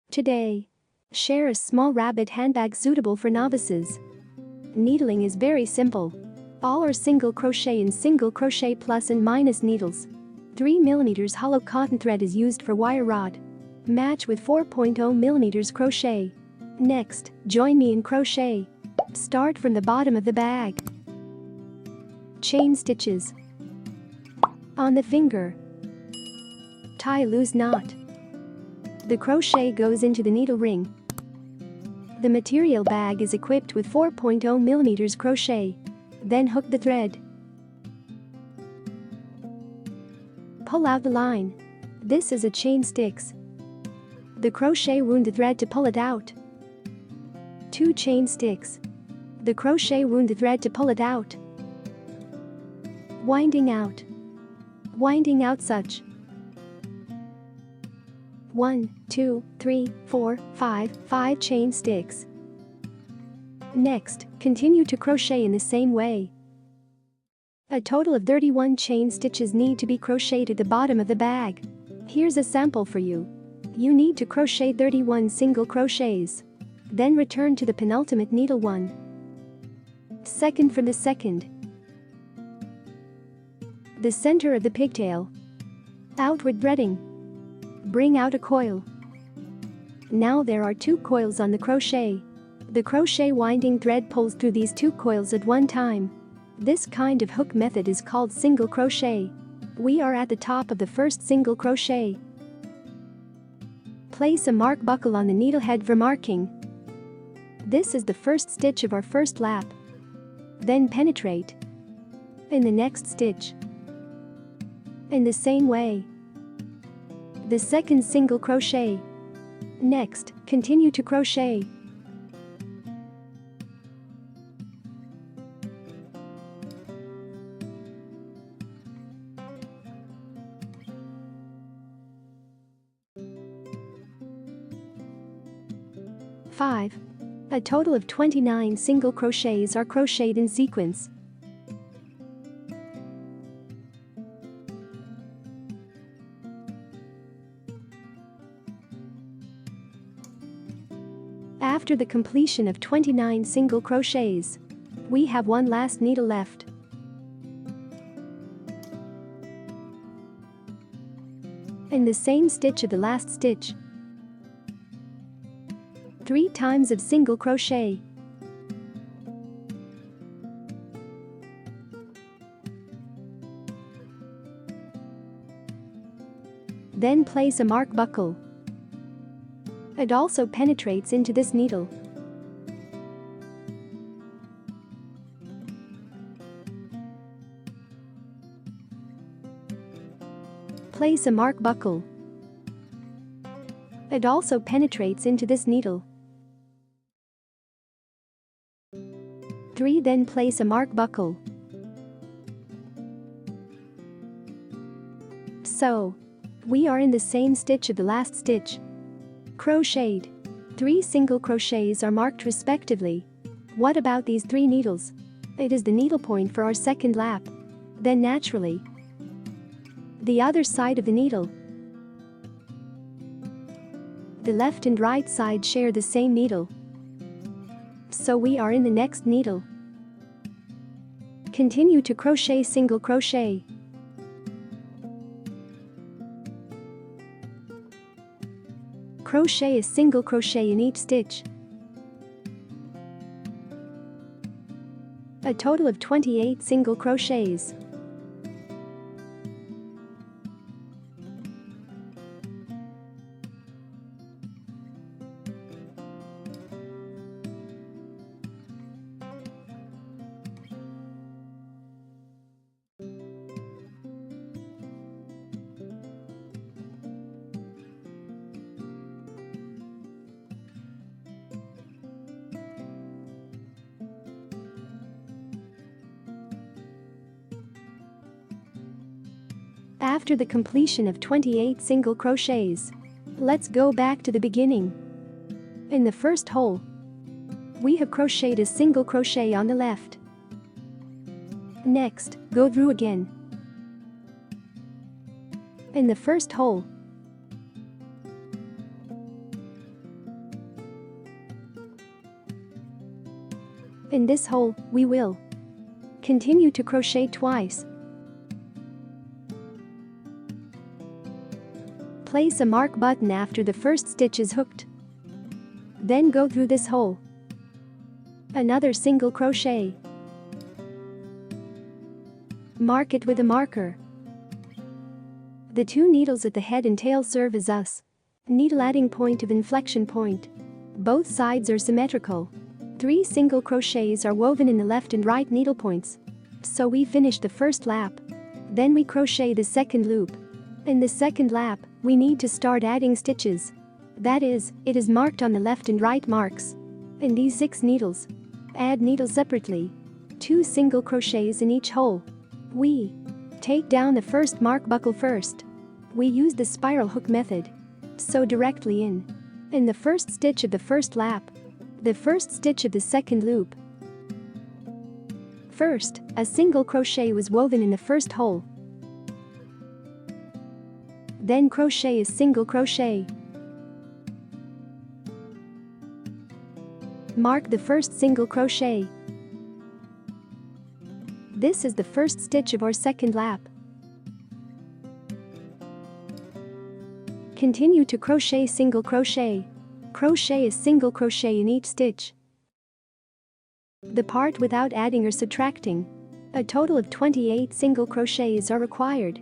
Today, share a small rabbit handbag suitable for novices. Needling is very simple. All are single crochet and single crochet plus and minus needles. 3 mm hollow cotton thread is used for wire rod. Match with 4.0 mm crochet. Next, join me in crochet. Start from the bottom of the bag. Chain stitches. On the finger. Tie loose knot. The crochet goes into the needle ring. The material bag is equipped with 4.0 mm crochet. Then hook the thread. Pull out the line. This is a chain sticks. The crochet wound the thread to pull it out. 2 chain sticks. The crochet wound the thread to pull it out. Winding out. Winding out such. 1, 2, 3, 4, 5 chain sticks. Next, continue to crochet in the same way. A total of 31 chain stitches need to be crocheted at the bottom of the bag. Here's a sample for you. You need to crochet 31 single crochets. Then return to the penultimate needle 1. Second from the second. The center of the pigtail. Outward threading. Bring out a coil. Now there are 2 coils on the crochet. The crochet winding thread pulls through these 2 coils at one time. This kind of hook method is called single crochet. We are at the top of the first single crochet. Place a mark buckle on the needle head for marking. This is the first stitch of our first lap. Then penetrate. In the next stitch. In the same way. The second single crochet. Next, continue to crochet. A total of 29 single crochets are crocheted in sequence. After the completion of 29 single crochets, we have one last needle left. In the same stitch of the last stitch, 3 times of single crochet. Then place a mark buckle. It also penetrates into this needle. Place a mark buckle. It also penetrates into this needle. 3 Then place a mark buckle. So, we are in the same stitch of the last stitch. Crocheted. 3 single crochets are marked respectively. What about these 3 needles? It is the needle point for our second lap. Then naturally, the other side of the needle. The left and right side share the same needle. So we are in the next needle. Continue to crochet single crochet. Crochet a single crochet in each stitch. A total of 28 single crochets. After the completion of 28 single crochets, let's go back to the beginning. In the first hole, we have crocheted a single crochet on the left. Next, go through again. In the first hole, In this hole, we will continue to crochet twice. Place a mark button after the first stitch is hooked. Then go through this hole. Another single crochet. Mark it with a marker. The two needles at the head and tail serve as us needle adding point of inflection point. Both sides are symmetrical. 3 single crochets are woven in the left and right needle points. So we finish the first lap. Then we crochet the second loop. In the second lap, we need to start adding stitches. That is, it is marked on the left and right marks. In these 6 needles, add needles separately. 2 single crochets in each hole. We take down the first mark buckle first. We use the spiral hook method. Sew directly in the first stitch of the first lap, the first stitch of the second loop. First, a single crochet was woven in the first hole. Then crochet a single crochet. Mark the first single crochet. This is the first stitch of our second lap. Continue to crochet single crochet. Crochet a single crochet in each stitch. The part without adding or subtracting. A total of 28 single crochets are required.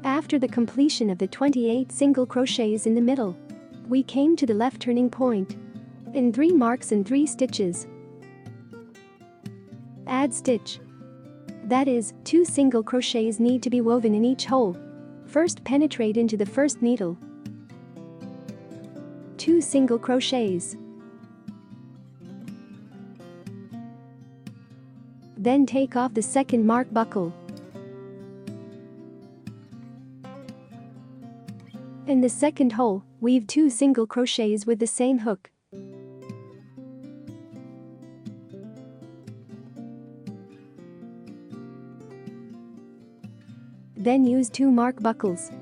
After the completion of the 28 single crochets in the middle, we came to the left turning point. In 3 marks and 3 stitches. Add stitch. That is, 2 single crochets need to be woven in each hole. First penetrate into the first needle. 2 single crochets. Then take off the second mark buckle. In the second hole, weave 2 single crochets with the same hook. Then use 2 mark buckles.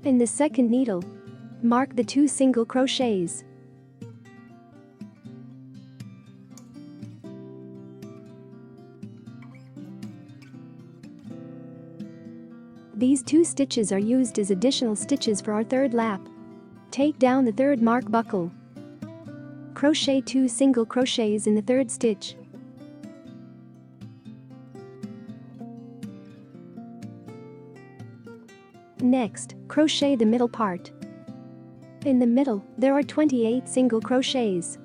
In the second needle, mark the 2 single crochets. These 2 stitches are used as additional stitches for our third lap. Take down the third mark buckle. Crochet 2 single crochets in the third stitch. Next, crochet the middle part. In the middle, there are 28 single crochets.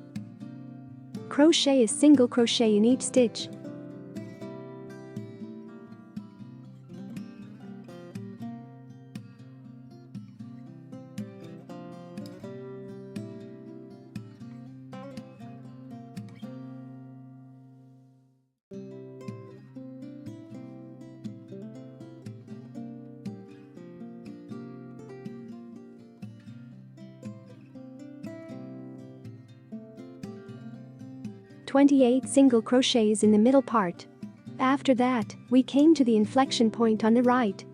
Crochet a single crochet in each stitch. "28 single crochets in the middle part. After that, we came to the inflection point on the right.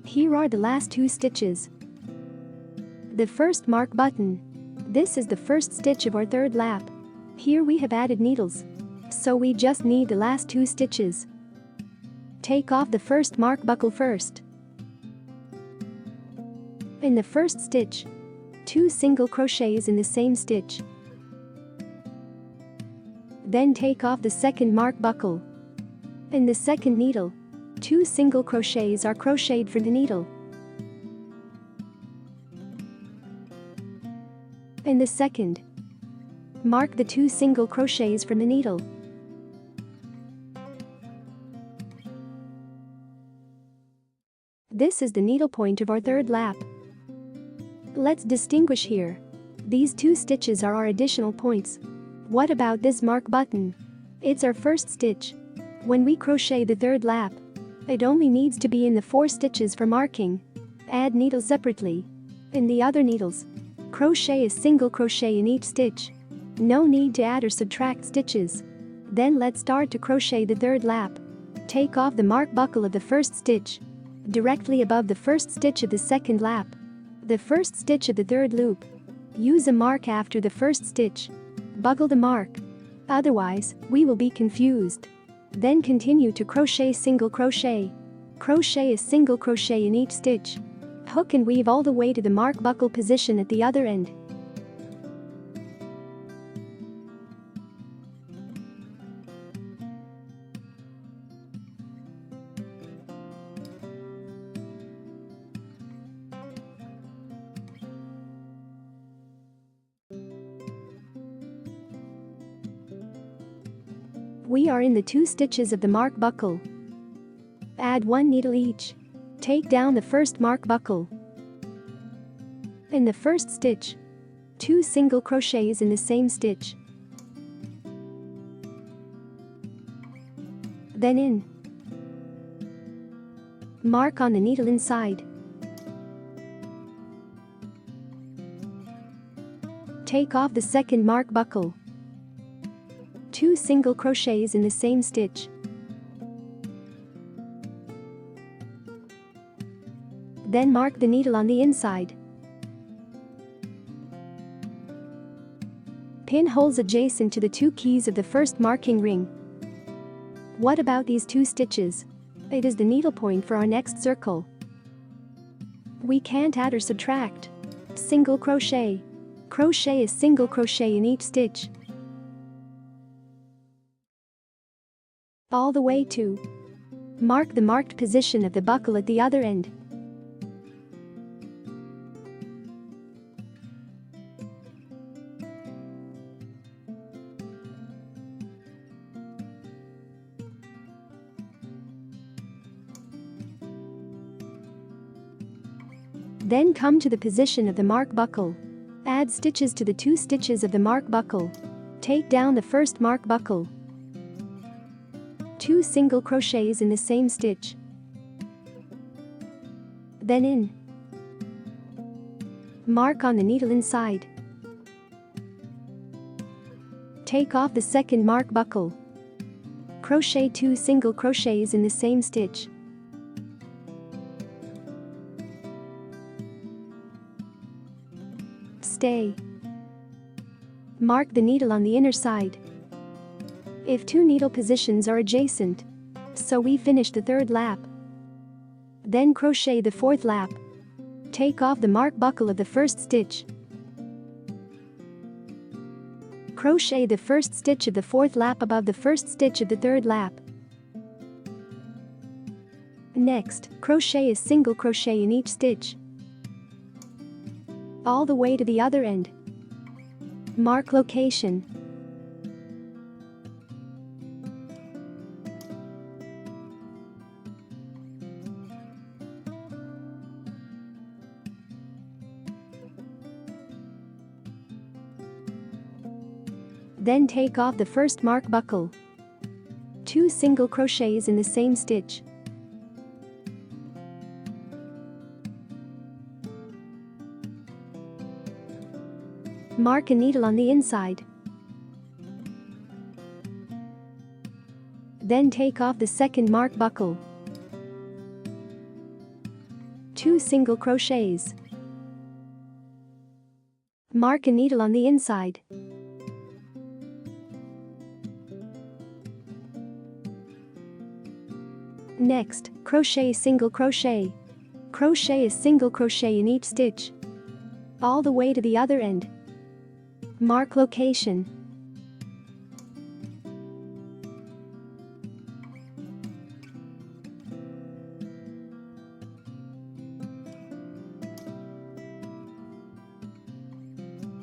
Here are the last 2 stitches. The first mark button. This is the first stitch of our third lap. Here we have added needles. So we just need the last 2 stitches. Take off the first mark buckle first. In the first stitch, 2 single crochets in the same stitch. Then take off the second mark buckle. In the second needle, 2 single crochets are crocheted for the needle. In the second, mark the 2 single crochets from the needle. This is the needle point of our third lap. Let's distinguish here. These 2 stitches are our additional points. What about this mark button? It's our first stitch. When we crochet the third lap, It only needs to be in the 4 stitches for marking. Add needles separately. In the other needles, crochet a single crochet in each stitch. No need to add or subtract stitches. Then let's start to crochet the 3rd lap. Take off the mark buckle of the 1st stitch. Directly above the 1st stitch of the 2nd lap. The 1st stitch of the 3rd loop. Use a mark after the 1st stitch. Buckle the mark. Otherwise, we will be confused. Then continue to crochet single crochet. Crochet a single crochet in each stitch. Hook and weave all the way to the mark buckle position at the other end. We are in the 2 stitches of the mark buckle. Add 1 needle each. Take down the 1st mark buckle. In the 1st stitch, 2 single crochets in the same stitch. Then in. Mark on the needle inside. Take off the 2nd mark buckle. 2 single crochets in the same stitch. Then mark the needle on the inside. Pin holes adjacent to the 2 keys of the 1st marking ring. What about these 2 stitches? It is the needle point for our next circle. We can't add or subtract. Single crochet. Crochet a single crochet in each stitch. All the way to. Mark the marked position of the buckle at the other end. Then come to the position of the mark buckle. Add stitches to the 2 stitches of the mark buckle. Take down the 1st mark buckle. 2 single crochets in the same stitch. Then in. Mark on the needle inside. Take off the 2nd mark buckle. Crochet 2 single crochets in the same stitch. Stay. Mark the needle on the inner side. If 2 needle positions are adjacent. So we finish the 3rd lap. Then crochet the 4th lap. Take off the mark buckle of the 1st stitch. Crochet the 1st stitch of the 4th lap above the 1st stitch of the 3rd lap. Next, crochet a single crochet in each stitch. All the way to the other end. Mark location. Then take off the 1st mark buckle. 2 single crochets in the same stitch. Mark a needle on the inside. Then take off the 2nd mark buckle. 2 single crochets. Mark a needle on the inside. Next, crochet single crochet. Crochet a single crochet in each stitch. All the way to the other end. Mark location.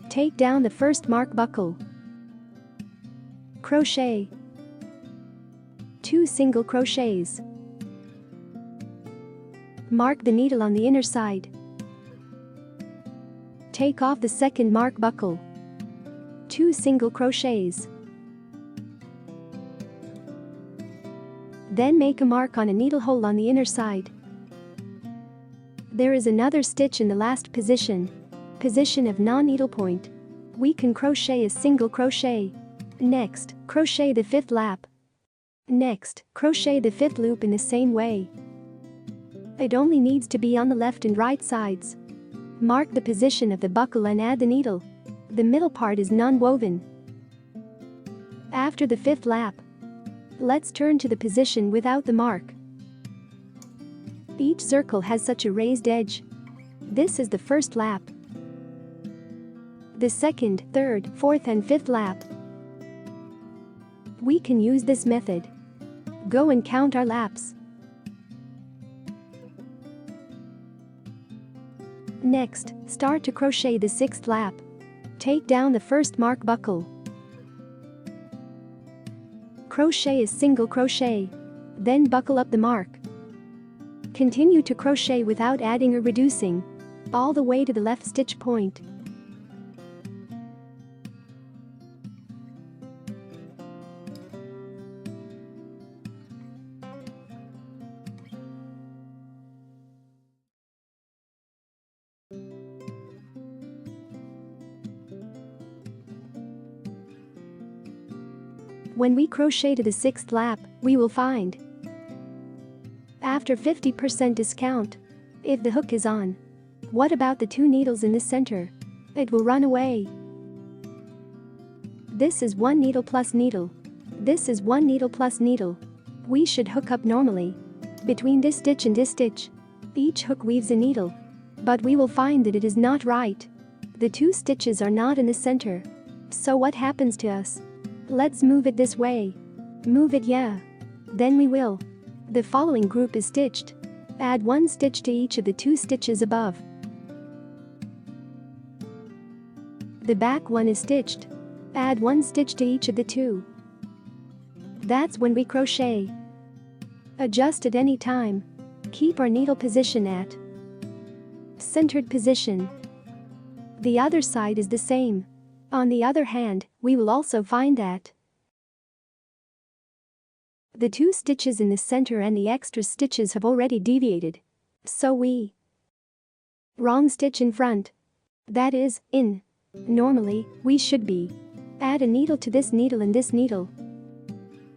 Take down the 1st mark buckle. Crochet. 2 single crochets. Mark the needle on the inner side. Take off the 2nd mark buckle. 2 single crochets. Then make a mark on a needle hole on the inner side. There is another stitch in the last position of non-needle point. We can crochet a single crochet. Next, crochet the 5th lap. Next, crochet the 5th loop in the same way. It only needs to be on the left and right sides. Mark the position of the buckle and add the needle. The middle part is non-woven. After the 5th lap, let's turn to the position without the mark. Each circle has such a raised edge. This is the 1st lap. The 2nd, 3rd, 4th and 5th lap. We can use this method. Go and count our laps. Next, start to crochet the 6th lap. Take down the 1st mark buckle. Crochet a single crochet. Then buckle up the mark. Continue to crochet without adding or reducing, all the way to the left stitch point. When we crochet to the 6th lap, we will find, after 50% discount, if the hook is on. What about the 2 needles in the center? It will run away. This is 1 needle plus needle. This is 1 needle plus needle. We should hook up normally. Between this stitch and this stitch, each hook weaves a needle. But we will find that it is not right. The 2 stitches are not in the center. So what happens to us? Let's move it this way. Move it, yeah. Then we will. The following group is stitched. Add 1 stitch to each of the 2 stitches above. The back one is stitched. Add 1 stitch to each of the 2. That's when we crochet. Adjust at any time. Keep our needle position at centered position. The other side is the same. On the other hand, we will also find that the 2 stitches in the center and the extra stitches have already deviated. So we wrong stitch in front. That is, in. Normally, we should be. Add a needle to this needle and this needle.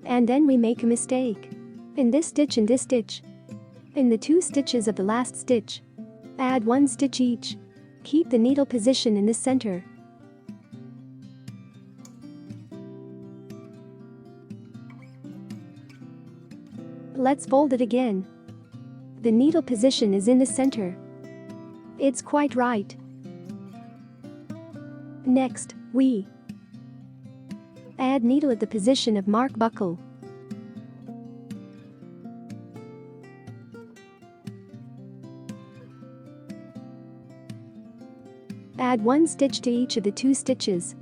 And then we make a mistake. In this stitch and this stitch. In the 2 stitches of the last stitch. Add 1 stitch each. Keep the needle position in the center. Let's fold it again. The needle position is in the center. It's quite right. Next, we add needle at the position of mark buckle. Add 1 stitch to each of the 2 stitches.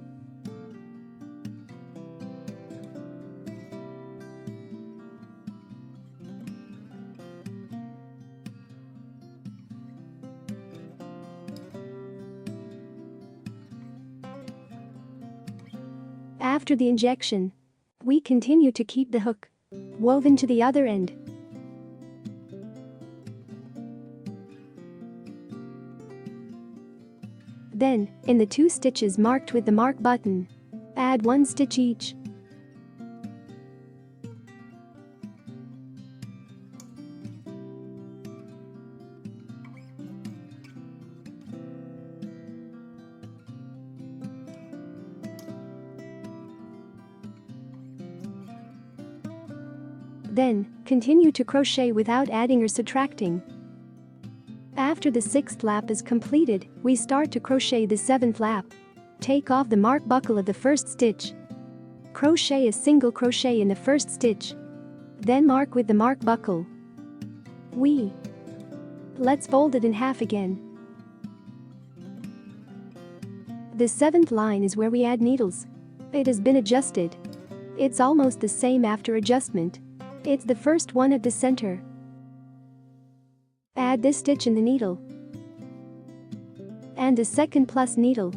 After the injection, we continue to keep the hook woven to the other end. Then, in the 2 stitches marked with the mark button, add 1 stitch each. Then, continue to crochet without adding or subtracting. After the 6th lap is completed, we start to crochet the 7th lap. Take off the mark buckle of the 1st stitch. Crochet a single crochet in the 1st stitch. Then mark with the mark buckle. Let's fold it in half again. The 7th line is where we add needles. It has been adjusted. It's almost the same after adjustment. It's the first one at the center. Add this stitch in the needle. And the 2nd plus needle.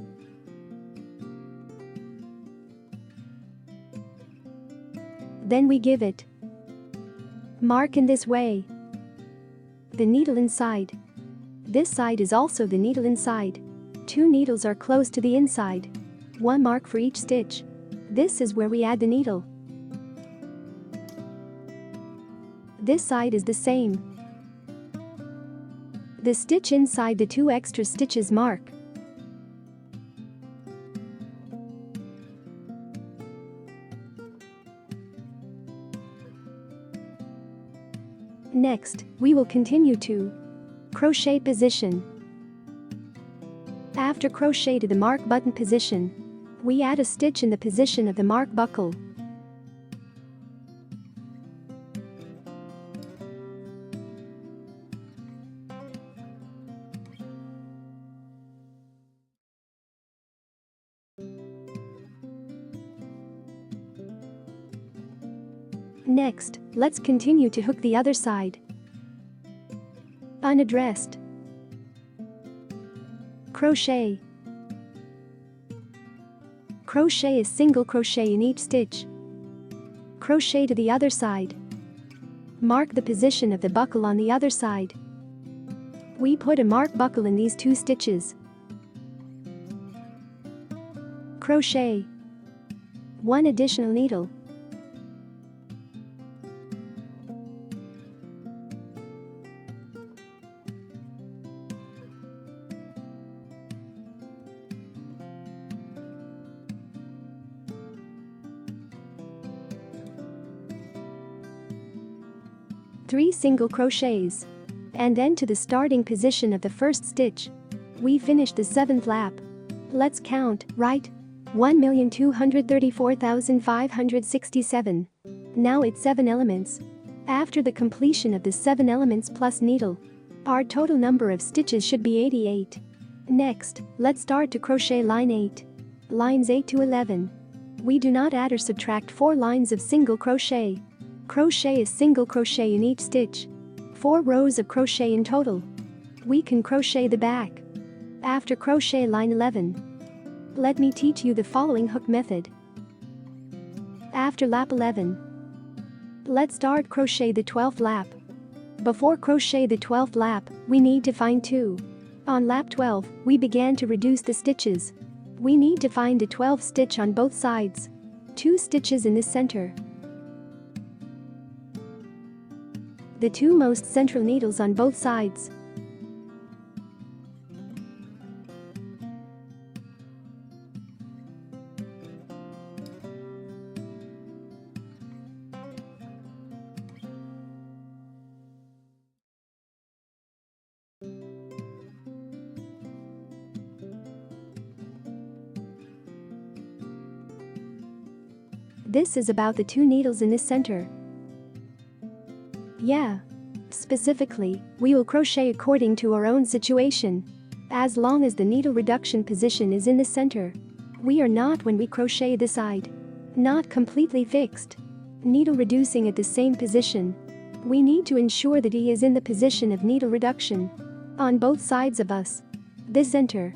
Then we give it Mark in this way. The needle inside. This side is also the needle inside. 2 needles are close to the inside. 1 mark for each stitch. This is where we add the needle. This side is the same. The stitch inside the 2 extra stitches mark. Next, we will continue to crochet position. After crochet to the mark button position, we add a stitch in the position of the mark buckle. Next, let's continue to hook the other side. Unaddressed. Crochet. Crochet a single crochet in each stitch. Crochet to the other side. Mark the position of the buckle on the other side. We put a mark buckle in these 2 stitches. Crochet. 1 additional needle. Three single crochets. And end to the starting position of the first stitch. We finished the 7th lap. Let's count, right? 1,234,567. Now it's 7 elements. After the completion of the 7 elements plus needle, our total number of stitches should be 88. Next, let's start to crochet line 8. Lines 8 to 11. We do not add or subtract 4 lines of single crochet. Crochet a single crochet in each stitch. 4 rows of crochet in total. We can crochet the back. After crochet line 11. Let me teach you the following hook method. After lap 11. Let's start crochet the 12th lap. Before crochet the 12th lap, we need to find 2. On lap 12, we began to reduce the stitches. We need to find a 12th stitch on both sides. 2 stitches in the center. The 2 most central needles on both sides. This is about the 2 needles in the center. Yeah. Specifically, we will crochet according to our own situation. As long as the needle reduction position is in the center. We are not when we crochet the side. Not completely fixed. Needle reducing at the same position. We need to ensure that he is in the position of needle reduction. On both sides of us. The center.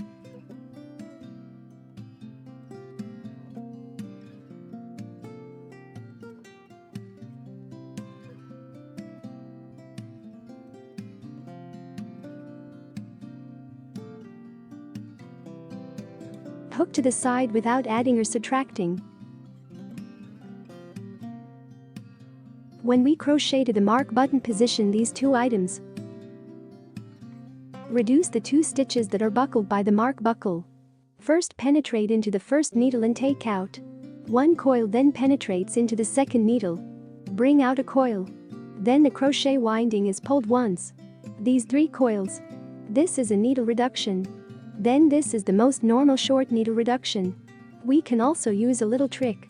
Hook to the side without adding or subtracting. When we crochet to the mark button position these 2 items. Reduce the 2 stitches that are buckled by the mark buckle. First penetrate into the first needle and take out 1 coil, then penetrates into the second needle. Bring out a coil. Then the crochet winding is pulled once. These 3 coils. This is a needle reduction. Then this is the most normal short needle reduction. We can also use a little trick.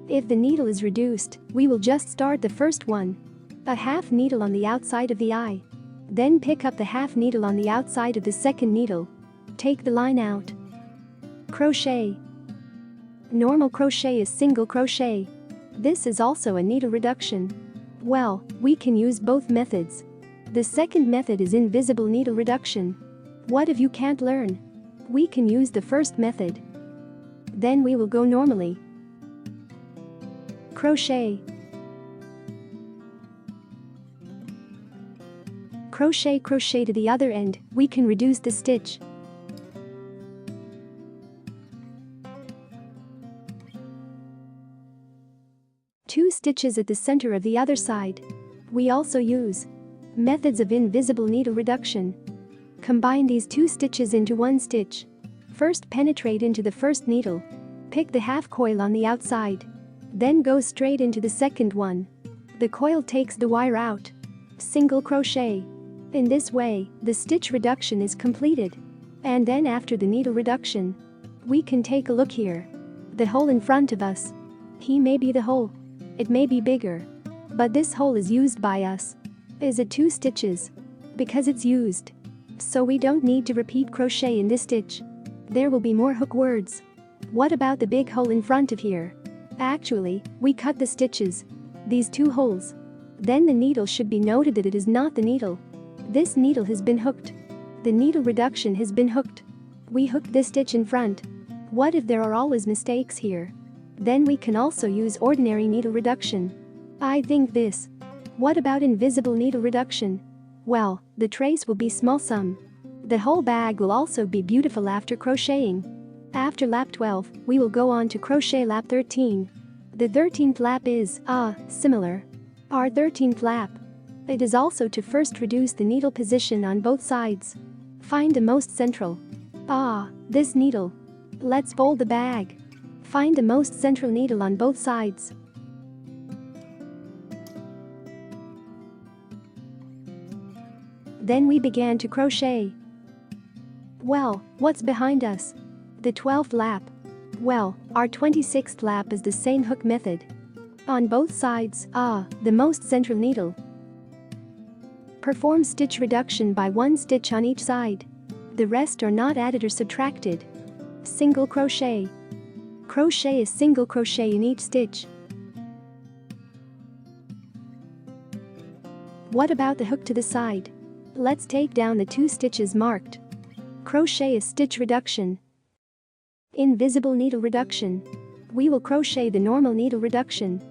If the needle is reduced, we will just start the first one. A half needle on the outside of the eye. Then pick up the half needle on the outside of the second needle. Take the line out. Crochet. Normal crochet is single crochet. This is also a needle reduction. Well, we can use both methods. The second method is invisible needle reduction. What if you can't learn? We can use the first method. Then we will go normally. Crochet. Crochet to the other end, we can reduce the stitch. Two stitches at the center of the other side. We also use methods of invisible needle reduction. Combine these two stitches into one stitch. First penetrate into the first needle. Pick the half coil on the outside. Then go straight into the second one. The coil takes the wire out. Single crochet. In this way, the stitch reduction is completed. And then after the needle reduction, we can take a look here. The hole in front of us. He may be the hole. It may be bigger. But this hole is used by us. Is it 2 stitches? Because it's used. So we don't need to repeat crochet in this stitch. There will be more hook words. What about the big hole in front of here? Actually, we cut the stitches. These 2 holes. Then the needle should be noted that it is not the needle. This needle has been hooked. The needle reduction has been hooked. We hooked this stitch in front. What if there are always mistakes here? Then we can also use ordinary needle reduction. I think this. What about invisible needle reduction? Well, the trace will be small sum. The whole bag will also be beautiful after crocheting. After lap 12, we will go on to crochet lap 13. The 13th lap is, similar. Our 13th lap. It is also to first reduce the needle position on both sides. Find the most central. This needle. Let's fold the bag. Find the most central needle on both sides. Then we began to crochet. Well, what's behind us? The 12th lap. Well, our 26th lap is the same hook method. On both sides, the most central needle. Perform stitch reduction by 1 stitch on each side. The rest are not added or subtracted. Single crochet. Crochet a single crochet in each stitch. What about the hook to the side? Let's take down the 2 stitches marked. Crochet a stitch reduction. Invisible needle reduction. We will crochet the normal needle reduction.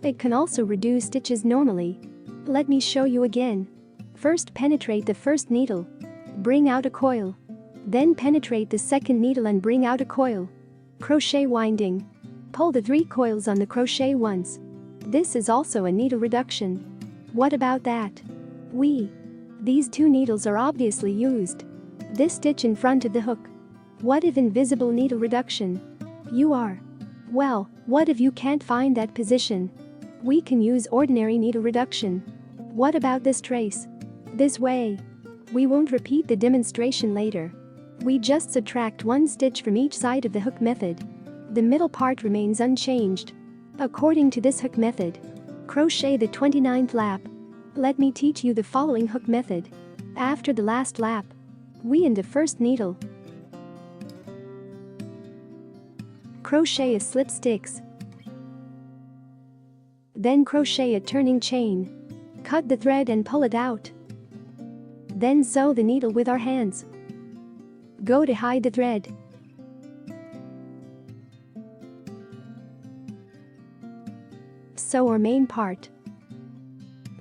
It can also reduce stitches normally. Let me show you again. First penetrate the first needle. Bring out a coil. Then penetrate the second needle and bring out a coil. Crochet winding. Pull the 3 coils on the crochet once. This is also a needle reduction. What about that? These 2 needles are obviously used. This stitch in front of the hook. What if invisible needle reduction? Well, what if you can't find that position? We can use ordinary needle reduction. What about this trace? This way. We won't repeat the demonstration later. We just subtract 1 stitch from each side of the hook method. The middle part remains unchanged. According to this hook method, crochet the 29th lap. Let me teach you the following hook method. After the last lap, we in the first needle. Crochet a slip sticks. Then crochet a turning chain. Cut the thread and pull it out. Then sew the needle with our hands. Go to hide the thread. Sew our main part.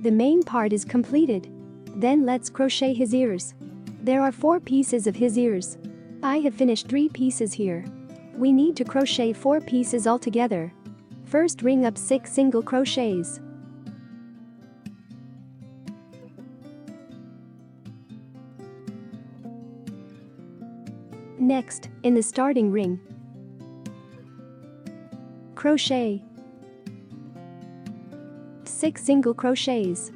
The main part is completed. Then let's crochet his ears. There are 4 pieces of his ears. I have finished 3 pieces here. We need to crochet 4 pieces altogether. First ring up 6 single crochets. Next, in the starting ring, crochet 6 single crochets.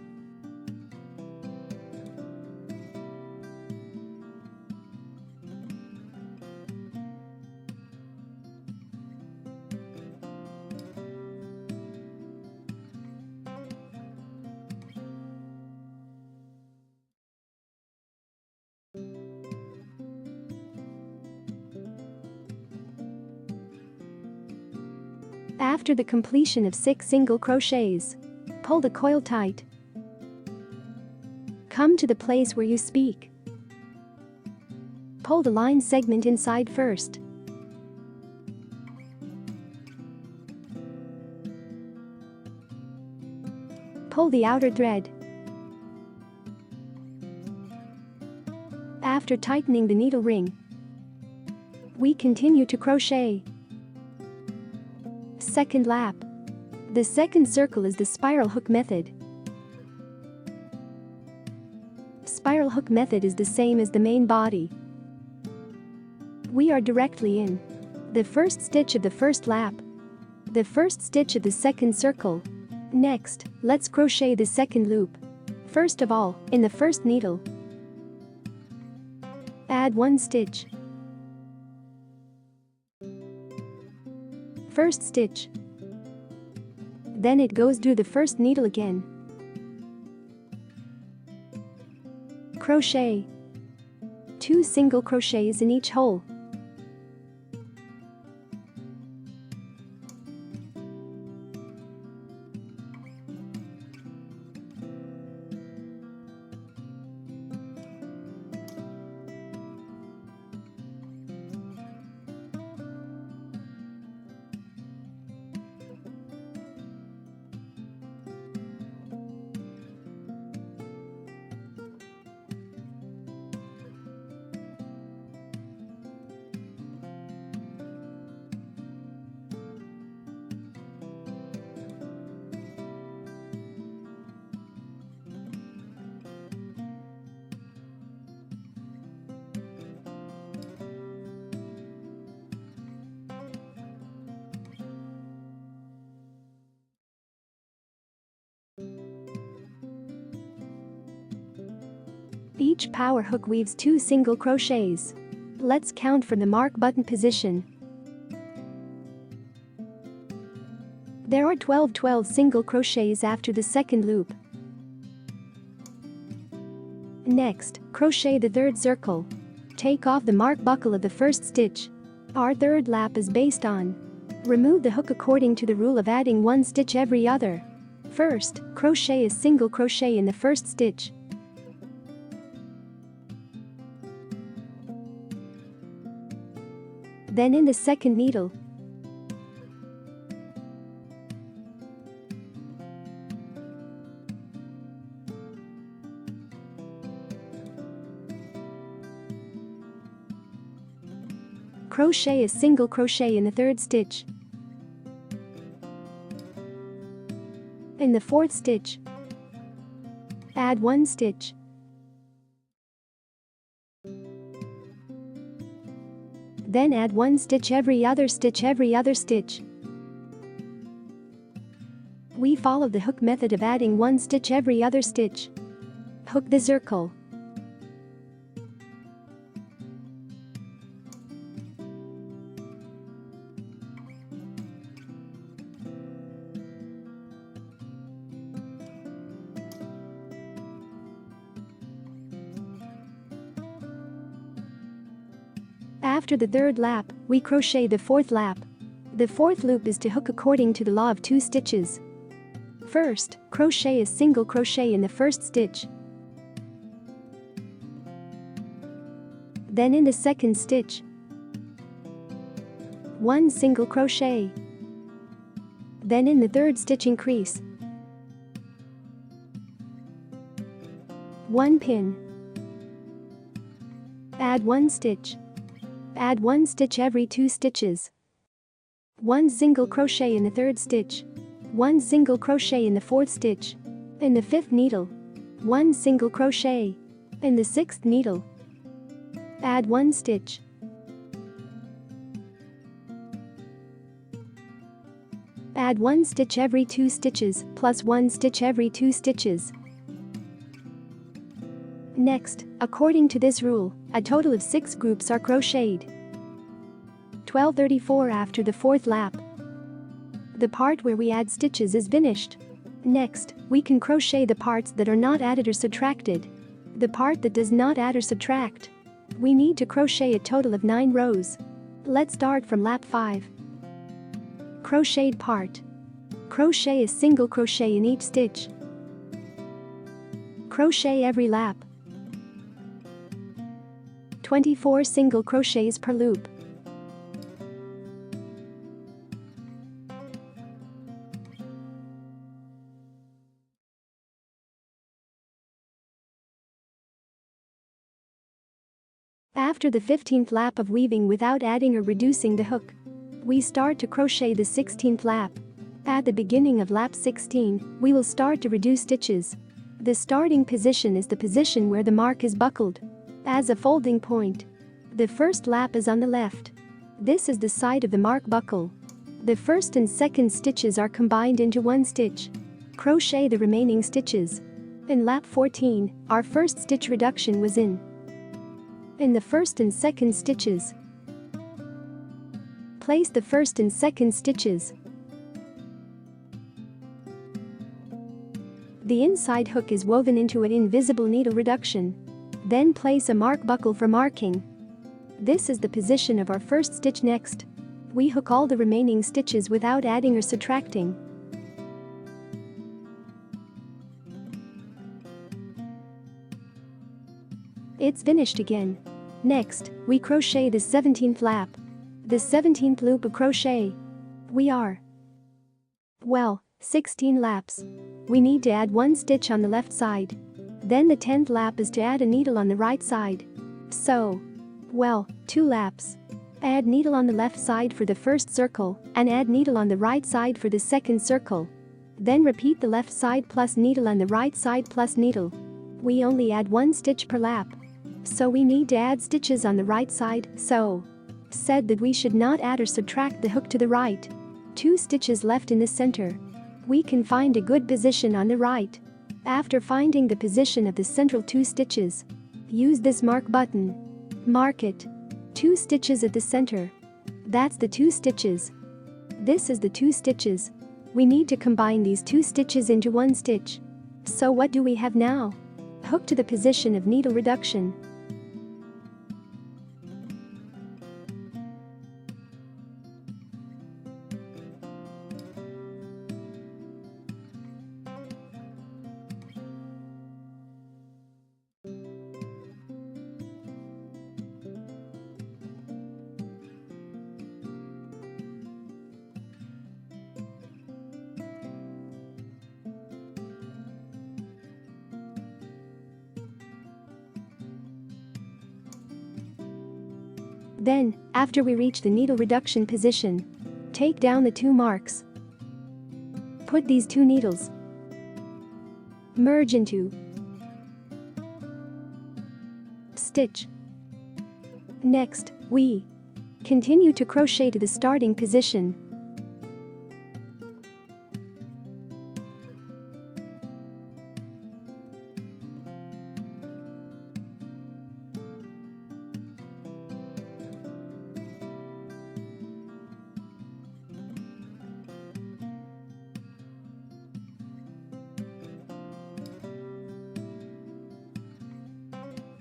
After the completion of 6 single crochets, pull the coil tight. Come to the place where you speak. Pull the line segment inside first. Pull the outer thread. After tightening the needle ring, we continue to crochet. Second lap. The second circle is the spiral hook method. Spiral hook method is the same as the main body. We are directly in the first stitch of the first lap, the first stitch of the second circle. Next, let's crochet the second loop. First of all, in the first needle, add 1 stitch. First stitch. Then it goes through the first needle again. Crochet. 2 single crochets in each hole. Each power hook weaves 2 single crochets. Let's count from the mark button position. There are 12 single crochets after the second loop. Next, crochet the third circle. Take off the mark buckle of the first stitch. Our third lap is based on. Remove the hook according to the rule of adding 1 stitch every other. First, crochet a single crochet in the first stitch. Then in the second needle, crochet a single crochet in the third stitch. In the fourth stitch, add 1 stitch. Then add 1 stitch every other stitch. We follow the hook method of adding 1 stitch every other stitch. Hook the circle. After the third lap, we crochet the fourth lap. The fourth loop is to hook according to the law of 2 stitches. First, crochet a single crochet in the first stitch. Then in the second stitch, 1 single crochet. Then in the third stitch increase 1 pin. Add 1 stitch. Add 1 stitch every 2 stitches. 1 single crochet in the third stitch. 1 single crochet in the fourth stitch. In the fifth needle, 1 single crochet. In the sixth needle, add 1 stitch. Add 1 stitch every 2 stitches plus 1 stitch every 2 stitches. Next, according to this rule, a total of 6 groups are crocheted. 12:34 after the fourth lap. The part where we add stitches is finished. Next, we can crochet the parts that are not added or subtracted. The part that does not add or subtract. We need to crochet a total of 9 rows. Let's start from lap 5. Crocheted part. Crochet a single crochet in each stitch. Crochet every lap. 24 single crochets per loop. After the 15th lap of weaving without adding or reducing the hook, we start to crochet the 16th lap. At the beginning of lap 16, we will start to reduce stitches. The starting position is the position where the mark is buckled. As a folding point, the first lap is on the left. This is the side of the mark buckle. The first and second stitches are combined into one stitch. Crochet the remaining stitches. In lap 14, our first stitch reduction was in the first and second stitches. Place the first and second stitches. The inside hook is woven into an invisible needle reduction. Then place a mark buckle for marking. This is the position of our first stitch. Next, we hook all the remaining stitches without adding or subtracting. It's finished again. Next, we crochet the 17th lap. The 17th loop of crochet. We are 16 laps. We need to add one stitch on the left side. Then the 10th lap is to add a needle on the right side. So, 2 laps. Add needle on the left side for the first circle and add needle on the right side for the second circle. Then repeat the left side plus needle and the right side plus needle. We only add one stitch per lap, so we need to add stitches on the right side. So, said that we should not add or subtract the hook to the right. 2 stitches left in the center. We can find a good position on the right. After finding the position of the central 2 stitches, use this mark button. Mark it. 2 stitches at the center. That's the 2 stitches. This is the 2 stitches. We need to combine these 2 stitches into one stitch. So what do we have now? Hook to the position of needle reduction. Then, after we reach the needle reduction position, take down the 2 marks. Put these 2 needles. Merge into stitch. Next, we continue to crochet to the starting position.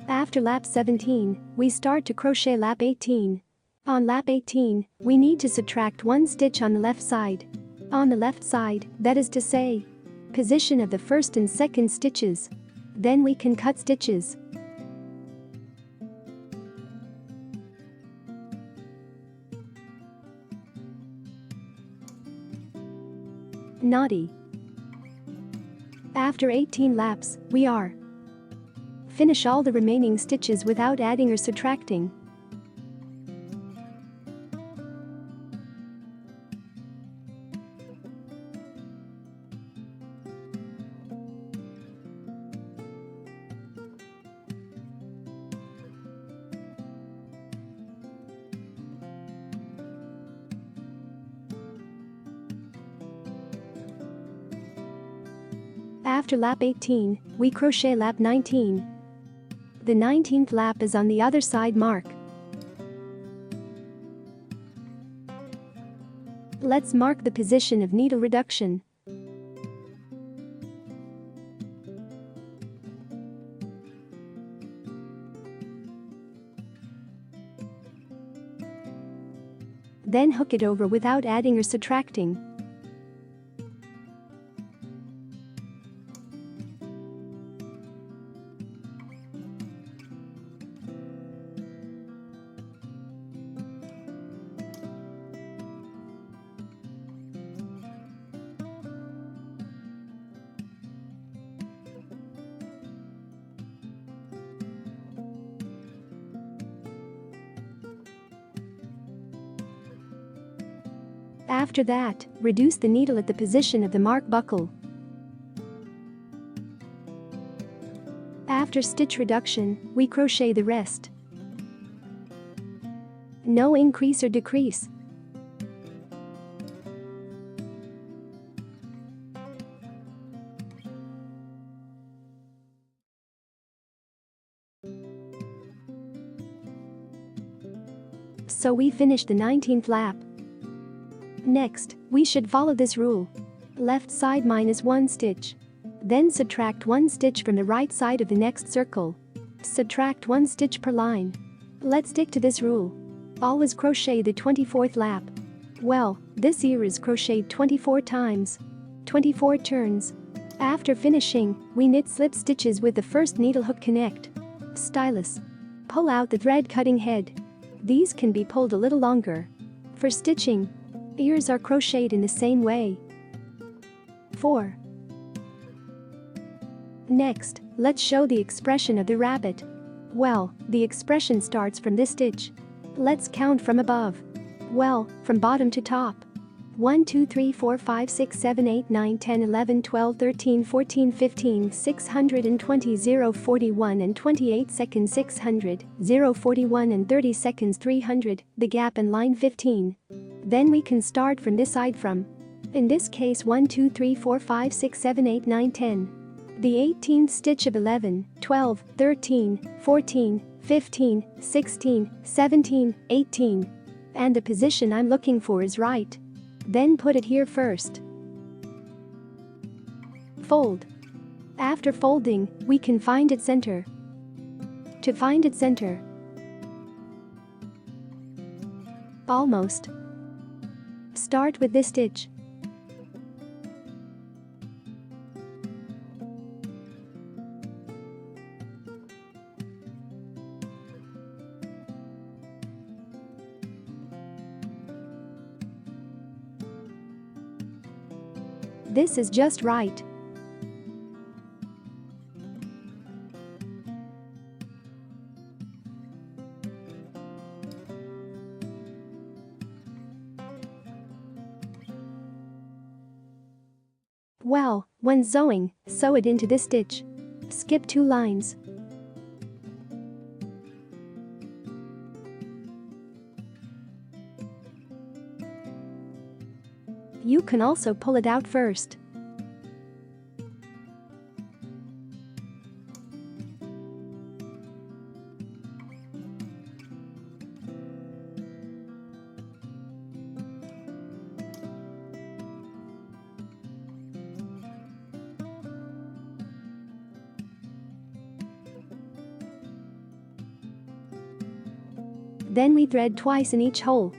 After lap 17, we start to crochet lap 18. On lap 18, we need to subtract 1 stitch on the left side. On the left side, that is to say, position of the first and second stitches. Then we can cut stitches. Naughty. After 18 laps, we are finish all the remaining stitches without adding or subtracting. After lap 18, we crochet lap 19. The 19th lap is on the other side mark. Let's mark the position of needle reduction. Then hook it over without adding or subtracting. After that, reduce the needle at the position of the mark buckle. After stitch reduction, we crochet the rest. No increase or decrease. So we finished the 19th lap. Next, we should follow this rule. Left side minus 1 stitch. Then subtract 1 stitch from the right side of the next circle. Subtract 1 stitch per line. Let's stick to this rule. Always crochet the 24th lap. Well, this ear is crocheted 24 times. 24 turns. After finishing, we knit slip stitches with the first needle hook connect. Stylus. Pull out the thread cutting head. These can be pulled a little longer. For stitching, ears are crocheted in the same way. 4. Next, let's show the expression of the rabbit. Well, the expression starts from this stitch. Let's count from above. Well, from bottom to top. 1 2 3 4 5 6 7 8 9 10 11 12 13 14 15 620 0 41 and 28 seconds 600 0 41 and 30 seconds 300, the gap and line 15. Then we can start from this side from. In this case 1 2 3 4 5 6 7 8 9 10. The 18th stitch of 11, 12, 13, 14, 15, 16, 17, 18. And the position I'm looking for is right. Then put it here first. Fold. After folding, we can find its center. To find its center. Almost. Start with this stitch. This is just right. Well, when sewing, sew it into this stitch. Skip 2 lines. You can also pull it out first. Then we thread twice in each hole.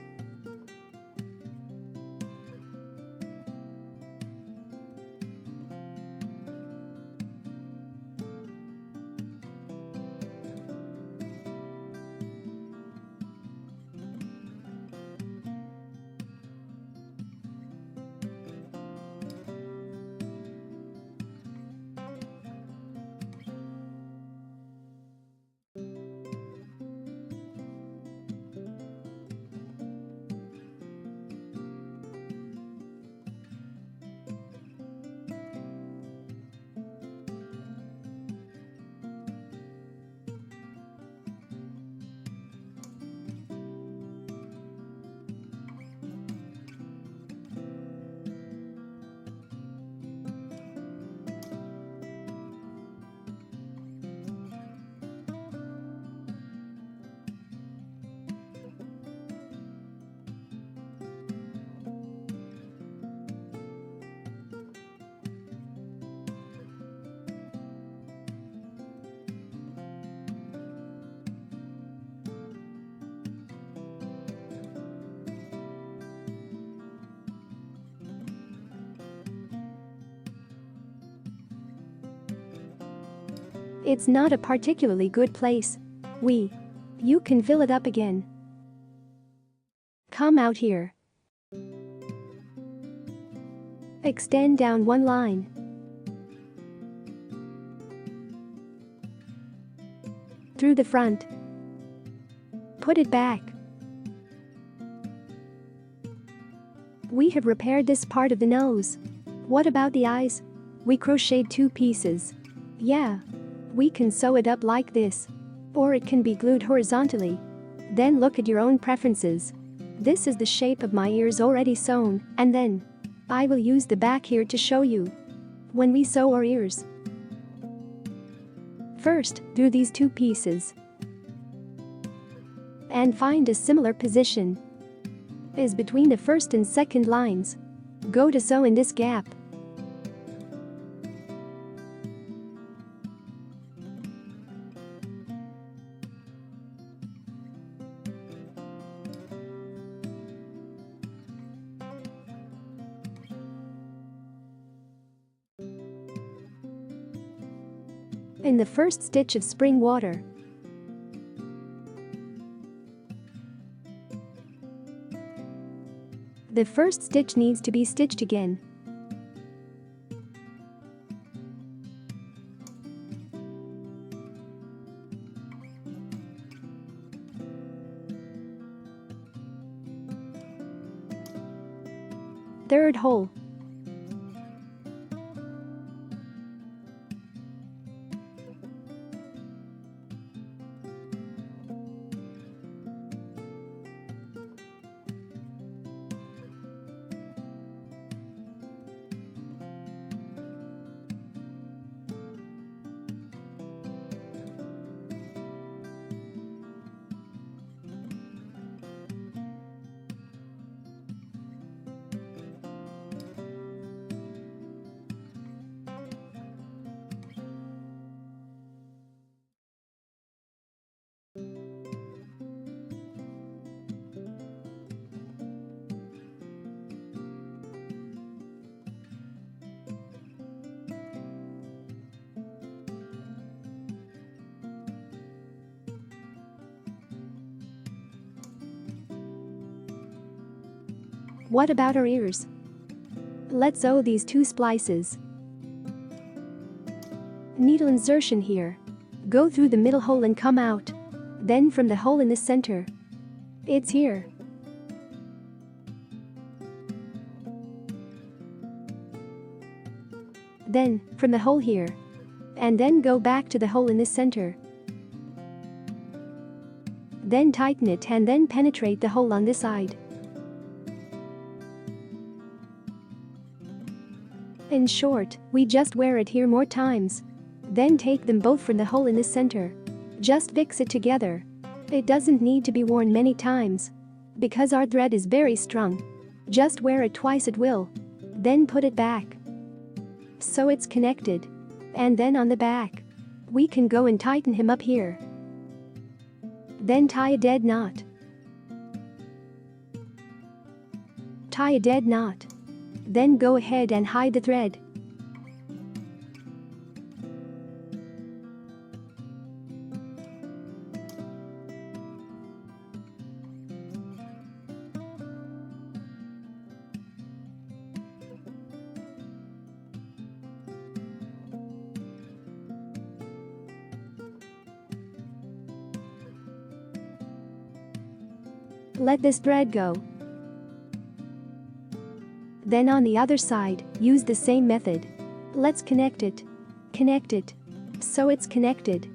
It's not a particularly good place. You can fill it up again. Come out here. Extend down 1 line. Through the front. Put it back. We have repaired this part of the nose. What about the eyes? We crocheted 2 pieces. Yeah. We can sew it up like this. Or it can be glued horizontally. Then look at your own preferences. This is the shape of my ears already sewn, and then I will use the back here to show you. When we sew our ears, first, do these 2 pieces and find a similar position is between the first and second lines. Go to sew in this gap. In the first stitch of spring water, the first stitch needs to be stitched again. Third hole. What about our ears? Let's sew these 2 splices. Needle insertion here. Go through the middle hole and come out. Then from the hole in the center. It's here. Then, from the hole here. And then go back to the hole in the center. Then tighten it and then penetrate the hole on this side. In short, we just wear it here more times. Then take them both from the hole in the center. Just fix it together. It doesn't need to be worn many times. Because our thread is very strong. Just wear it twice at will. Then put it back. So it's connected. And then on the back, we can go and tighten him up here. Then tie a dead knot. Tie a dead knot. Then go ahead and hide the thread. Let this thread go. Then on the other side, use the same method. Let's connect it. Connect it. So it's connected.